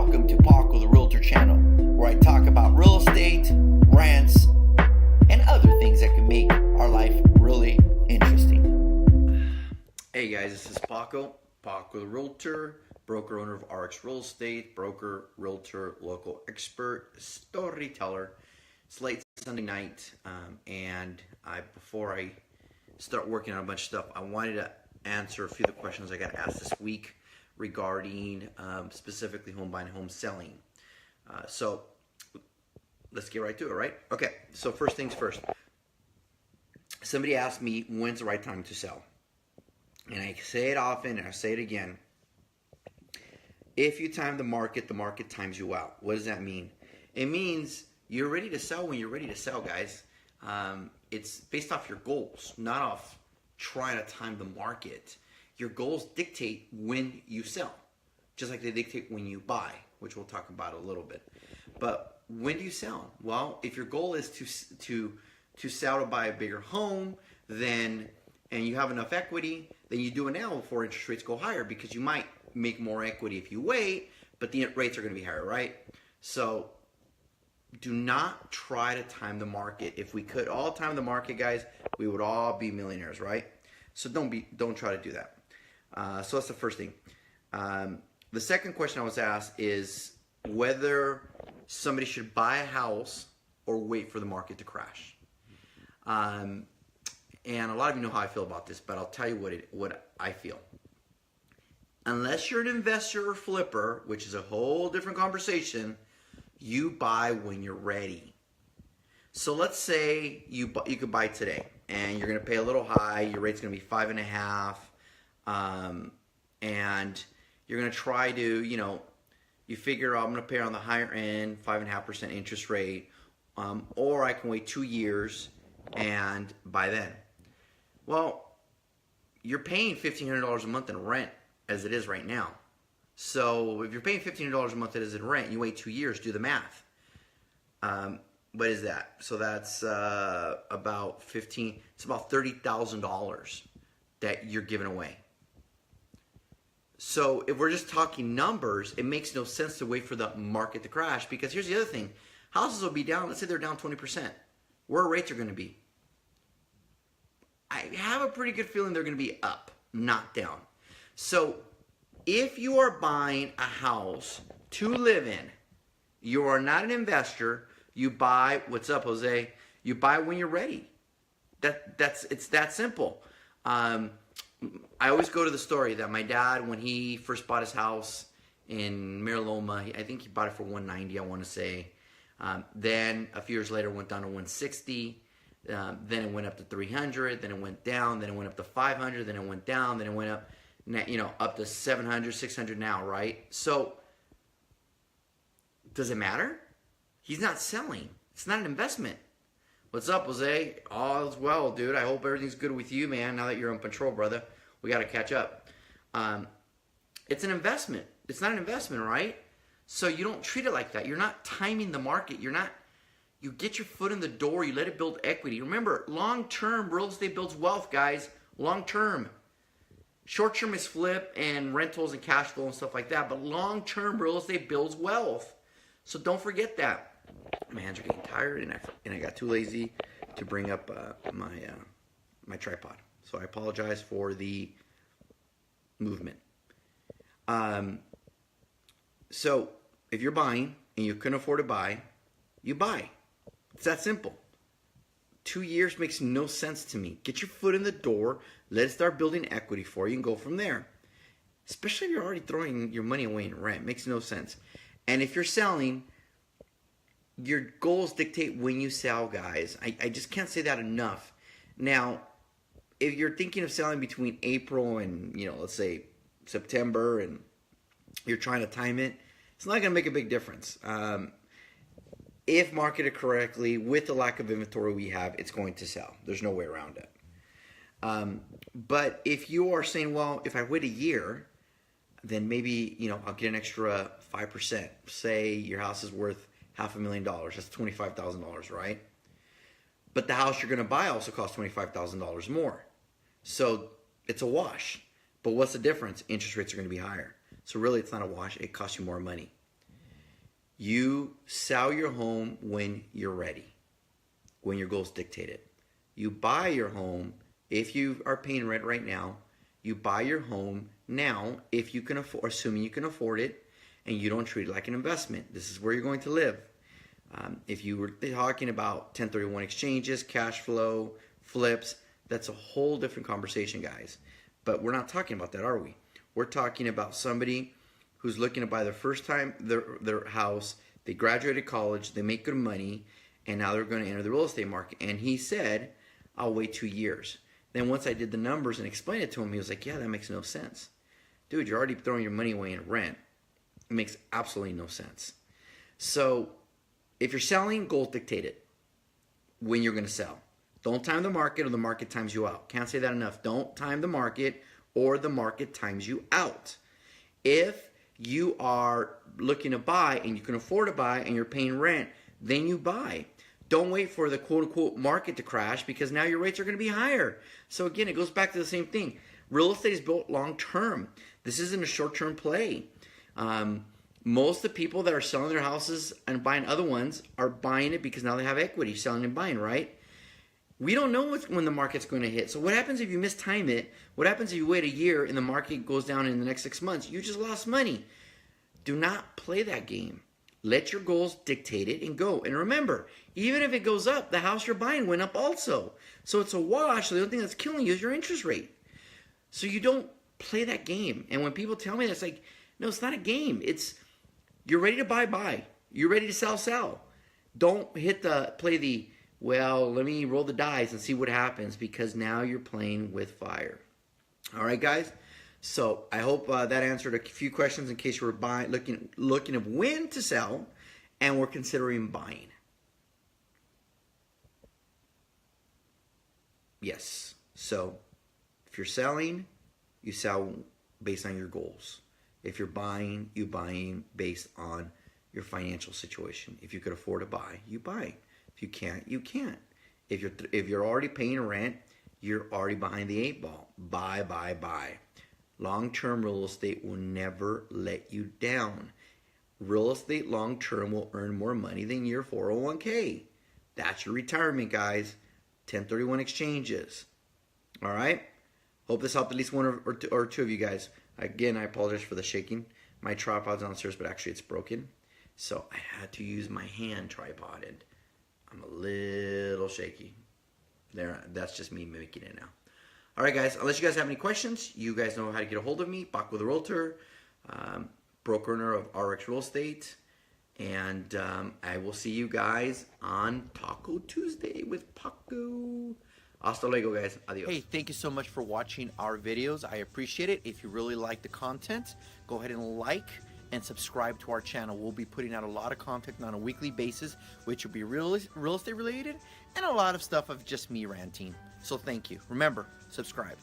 Welcome to Paco the Realtor channel, where I talk about real estate, rents, and other things that can make our life really interesting. Hey guys, this is Paco the Realtor, broker owner of RX Real Estate, broker, realtor, local expert, storyteller. It's late Sunday night, and before I start working on a bunch of stuff, I wanted to answer a few of the questions I got asked this week regarding specifically home buying and home selling. So let's get right to it, right? Okay, so first things first. Somebody asked me, when's the right time to sell? And I say it often, and I say it again. If you time the market times you out. What does that mean? It means you're ready to sell when you're ready to sell, guys. It's based off your goals, not off trying to time the market. Your goals dictate when you sell, just like they dictate when you buy, which we'll talk about a little bit. But when do you sell? Well, if your goal is to sell to buy a bigger home, and you have enough equity, then you do it now before interest rates go higher, because you might make more equity if you wait, but the rates are going to be higher, right? So do not try to time the market. If we could all time the market, guys, we would all be millionaires, right? So don't try to do that. So that's the first thing. The second question I was asked is whether somebody should buy a house or wait for the market to crash. And a lot of you know how I feel about this, but I'll tell you what I feel. Unless you're an investor or flipper, which is a whole different conversation, you buy when you're ready. So let's say you could buy today, and you're going to pay a little high. Your rate's going to be 5.5%. And you're going to try to, you figure I'm going to pay on the higher end, 5.5% interest rate, or I can wait 2 years and buy then. Well, you're paying $1,500 a month in rent as it is right now. So if you're paying $1,500 a month as in rent, you wait 2 years, do the math. What is that? So that's about $30,000 that you're giving away. So if we're just talking numbers, it makes no sense to wait for the market to crash, because here's the other thing. Houses will be down, let's say they're down 20%. Where rates are going to be? I have a pretty good feeling they're going to be up, not down. So if you are buying a house to live in, you are not an investor. You buy, what's up, Jose? You buy when you're ready. It's that simple. I always go to the story that my dad, when he first bought his house in Mariloma, I think he bought it for $190, I want to say. Then a few years later, it went down to $160. Then it went up to $300. Then it went down. Then it went up to $500. Then it went down. Then it went up, up to $700, $600 now, right? So does it matter? He's not selling. It's not an investment. What's up, Jose? All is well, dude. I hope everything's good with you, man. Now that you're in control, brother, we got to catch up. It's an investment. It's not an investment, right? So you don't treat it like that. You're not timing the market. You get your foot in the door. You let it build equity. Remember, long-term real estate builds wealth, guys. Long-term. Short-term is flip and rentals and cash flow and stuff like that. But long-term real estate builds wealth. So don't forget that. My hands are getting tired, and I got too lazy to bring up my tripod. So I apologize for the movement. So if you're buying and you couldn't afford to buy, you buy. It's that simple. 2 years makes no sense to me. Get your foot in the door. Let it start building equity for you and go from there. Especially if you're already throwing your money away in rent. Makes no sense. And if you're selling, your goals dictate when you sell, guys. I just can't say that enough. Now, if you're thinking of selling between April and, let's say September, and you're trying to time it, it's not going to make a big difference. If marketed correctly, with the lack of inventory we have, it's going to sell. There's no way around it. But if you are saying, well, if I wait a year, then maybe, I'll get an extra 5%. Say your house is worth $500,000. That's $25,000, right? But the house you're going to buy also costs $25,000 more. So it's a wash. But what's the difference? Interest rates are going to be higher. So really, it's not a wash. It costs you more money. You sell your home when you're ready, when your goals dictate it. You buy your home if you are paying rent right now. You buy your home now if you can afford, assuming you can afford it, and you don't treat it like an investment. This is where you're going to live. If you were talking about 1031 exchanges, cash flow, flips, that's a whole different conversation, guys. But we're not talking about that, are we? We're talking about somebody who's looking to buy their first time their house. They graduated college, they make good money, and now they're going to enter the real estate market. And he said, I'll wait 2 years. Then once I did the numbers and explained it to him, he was like, yeah, that makes no sense. Dude, you're already throwing your money away in rent. It makes absolutely no sense. So if you're selling, goals dictate it when you're going to sell. Don't time the market or the market times you out. Can't say that enough. Don't time the market or the market times you out. If you are looking to buy and you can afford to buy and you're paying rent, then you buy. Don't wait for the quote-unquote market to crash because now your rates are going to be higher. So again, it goes back to the same thing. Real estate is built long-term. This isn't a short-term play. Most of the people that are selling their houses and buying other ones are buying it because now they have equity, selling and buying, right? We don't know when the market's going to hit. So what happens if you mistime it? What happens if you wait a year and the market goes down in the next 6 months? You just lost money. Do not play that game. Let your goals dictate it and go. And remember, even if it goes up, the house you're buying went up also. So it's a wash. So the only thing that's killing you is your interest rate. So you don't play that game. And when people tell me that, it's like, no, it's not a game. It's you're ready to buy. You're ready to sell. Don't play the, well, let me roll the dice and see what happens because now you're playing with fire. All right, guys. So I hope that answered a few questions in case you were looking at when to sell and were considering buying. Yes. So if you're selling, you sell based on your goals. If you're buying, you're buying based on your financial situation. If you could afford to buy, you buy. If you can't, you can't. If you're already paying rent, you're already behind the 8 ball. Buy. Long-term real estate will never let you down. Real estate long-term will earn more money than your 401k. That's your retirement, guys. 1031 exchanges. All right? Hope this helped at least one or two of you guys. Again, I apologize for the shaking. My tripod's downstairs, but actually it's broken. So I had to use my hand tripod, and I'm a little shaky. There, that's just me mimicking it now. All right, guys, unless you guys have any questions, you guys know how to get a hold of me. Paco the Realtor, broker owner of RX Real Estate. And I will see you guys on Taco Tuesday with Paco. Hasta luego, guys. Adios. Hey, thank you so much for watching our videos. I appreciate it. If you really like the content, go ahead and like and subscribe to our channel. We'll be putting out a lot of content on a weekly basis, which will be real estate related and a lot of stuff of just me ranting. So thank you. Remember, subscribe.